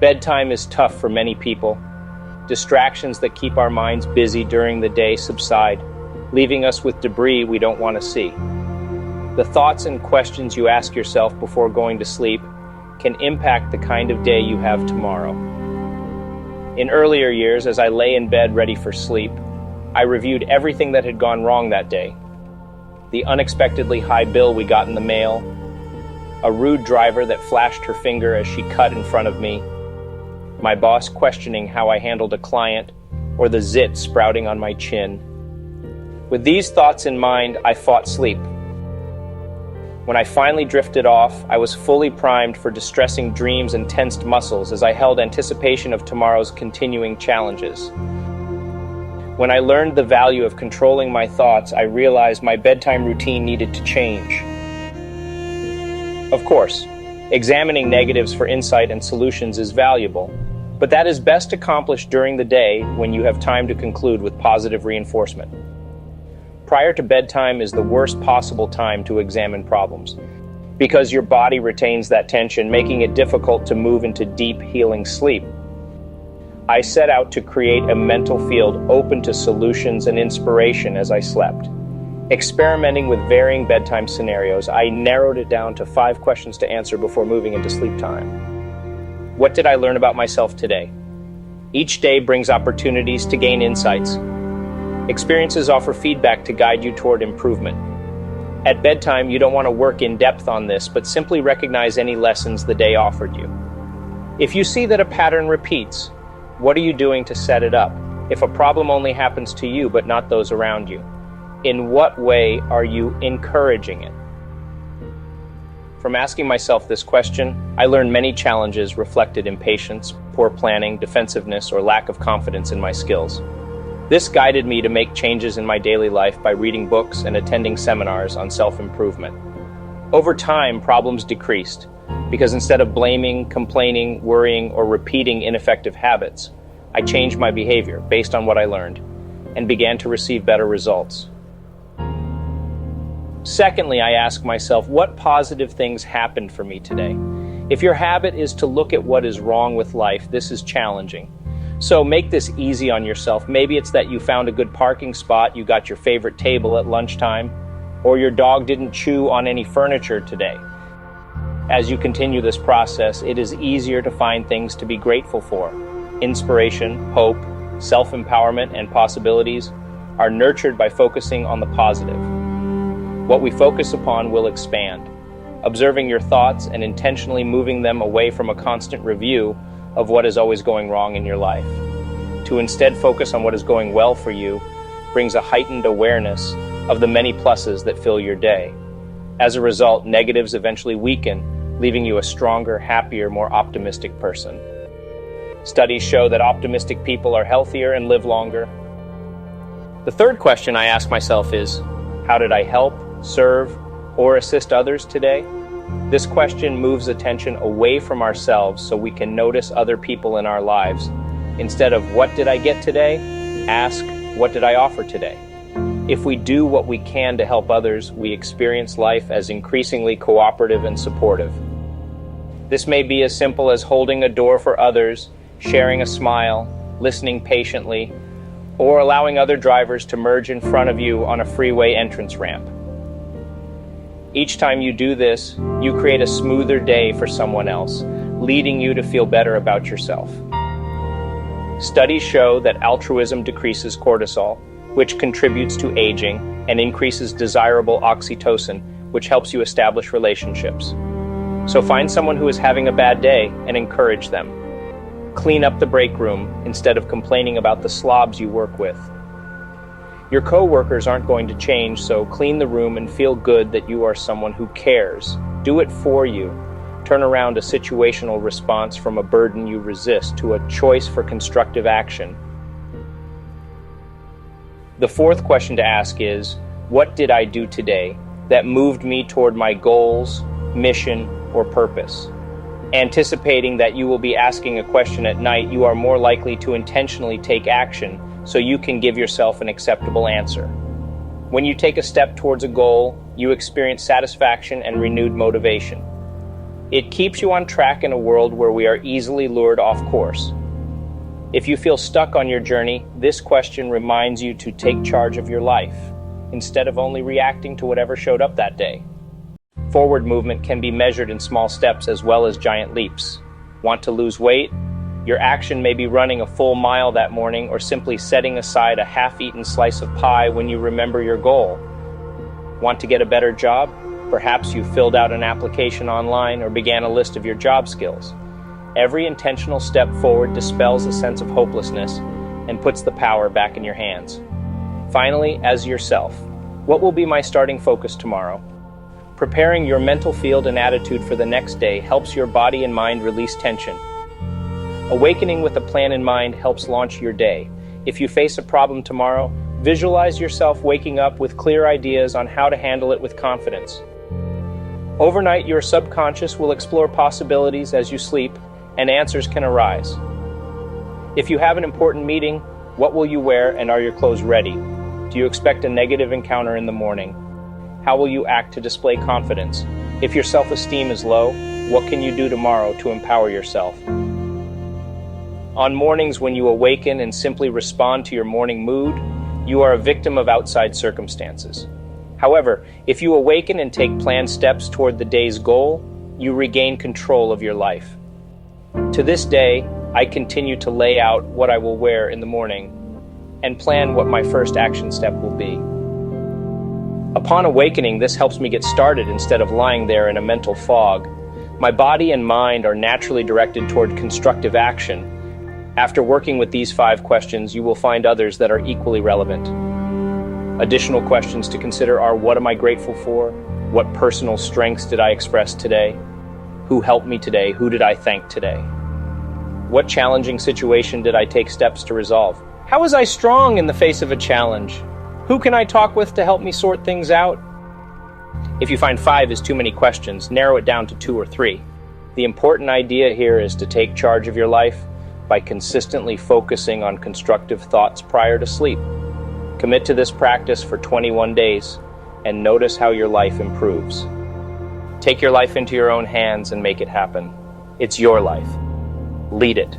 Bedtime is tough for many people. Distractions that keep our minds busy during the day subside, leaving us with debris we don't want to see. The thoughts and questions you ask yourself before going to sleep can impact the kind of day you have tomorrow. In earlier years, as I lay in bed ready for sleep, I reviewed everything that had gone wrong that day. The unexpectedly high bill we got in the mail, a rude driver that flashed her finger as she cut in front of me, my boss questioning how I handled a client, or the zit sprouting on my chin. With these thoughts in mind, I fought sleep. When I finally drifted off, I was fully primed for distressing dreams and tensed muscles as I held anticipation of tomorrow's continuing challenges. When I learned the value of controlling my thoughts, I realized my bedtime routine needed to change. Of course, examining negatives for insight and solutions is valuable, but that is best accomplished during the day when you have time to conclude with positive reinforcement. Prior to bedtime is the worst possible time to examine problems, because your body retains that tension, making it difficult to move into deep, healing sleep. I set out to create a mental field open to solutions and inspiration as I slept. Experimenting with varying bedtime scenarios, I narrowed it down to 5 questions to answer before moving into sleep time. What did I learn about myself today? Each day brings opportunities to gain insights. Experiences offer feedback to guide you toward improvement. At bedtime, you don't want to work in depth on this, but simply recognize any lessons the day offered you. If you see that a pattern repeats, what are you doing to set it up? If a problem only happens to you but not those around you, in what way are you encouraging it? From asking myself this question, I learned many challenges reflected in impatience, poor planning, defensiveness, or lack of confidence in my skills. This guided me to make changes in my daily life by reading books and attending seminars on self-improvement. Over time, problems decreased, because instead of blaming, complaining, worrying, or repeating ineffective habits, I changed my behavior based on what I learned and began to receive better results. Secondly, I ask myself, what positive things happened for me today? If your habit is to look at what is wrong with life, this is challenging. So make this easy on yourself. Maybe it's that you found a good parking spot, you got your favorite table at lunchtime, or your dog didn't chew on any furniture today. As you continue this process, it is easier to find things to be grateful for. Inspiration, hope, self-empowerment, and possibilities are nurtured by focusing on the positive. What we focus upon will expand. Observing your thoughts and intentionally moving them away from a constant review of what is always going wrong in your life. To instead focus on what is going well for you brings a heightened awareness of the many pluses that fill your day. As a result, negatives eventually weaken, leaving you a stronger, happier, more optimistic person. Studies show that optimistic people are healthier and live longer. The third question I ask myself is, how did I help, serve, or assist others today? This question moves attention away from ourselves so we can notice other people in our lives. Instead of what did I get today, ask what did I offer today? If we do what we can to help others, we experience life as increasingly cooperative and supportive. This may be as simple as holding a door for others, sharing a smile, listening patiently, or allowing other drivers to merge in front of you on a freeway entrance ramp. Each time you do this, you create a smoother day for someone else, leading you to feel better about yourself. Studies show that altruism decreases cortisol, which contributes to aging, and increases desirable oxytocin, which helps you establish relationships. So find someone who is having a bad day and encourage them. Clean up the break room instead of complaining about the slobs you work with. Your co-workers aren't going to change, so clean the room and feel good that you are someone who cares. Do it for you. Turn around a situational response from a burden you resist to a choice for constructive action. The fourth question to ask is, what did I do today that moved me toward my goals, mission, or purpose? Anticipating that you will be asking a question at night, you are more likely to intentionally take action so you can give yourself an acceptable answer. When you take a step towards a goal, you experience satisfaction and renewed motivation. It keeps you on track in a world where we are easily lured off course. If you feel stuck on your journey, this question reminds you to take charge of your life, instead of only reacting to whatever showed up that day. Forward movement can be measured in small steps as well as giant leaps. Want to lose weight? Your action may be running a full mile that morning or simply setting aside a half-eaten slice of pie when you remember your goal. Want to get a better job? Perhaps you filled out an application online or began a list of your job skills. Every intentional step forward dispels a sense of hopelessness and puts the power back in your hands. Finally, as yourself, what will be my starting focus tomorrow? Preparing your mental field and attitude for the next day helps your body and mind release tension. Awakening with a plan in mind helps launch your day. If you face a problem tomorrow, visualize yourself waking up with clear ideas on how to handle it with confidence. Overnight, your subconscious will explore possibilities as you sleep, and answers can arise. If you have an important meeting, what will you wear and are your clothes ready? Do you expect a negative encounter in the morning? How will you act to display confidence? If your self-esteem is low, what can you do tomorrow to empower yourself? On mornings when you awaken and simply respond to your morning mood, you are a victim of outside circumstances. However, if you awaken and take planned steps toward the day's goal, you regain control of your life. To this day, I continue to lay out what I will wear in the morning and plan what my first action step will be. Upon awakening, this helps me get started instead of lying there in a mental fog. My body and mind are naturally directed toward constructive action. After working with these 5 questions, you will find others that are equally relevant. Additional questions to consider are: what am I grateful for? What personal strengths did I express today? Who helped me today? Who did I thank today? What challenging situation did I take steps to resolve? How was I strong in the face of a challenge? Who can I talk with to help me sort things out? If you find 5 is too many questions, narrow it down to 2 or 3. The important idea here is to take charge of your life by consistently focusing on constructive thoughts prior to sleep. Commit to this practice for 21 days and notice how your life improves. Take your life into your own hands and make it happen. It's your life. Lead it.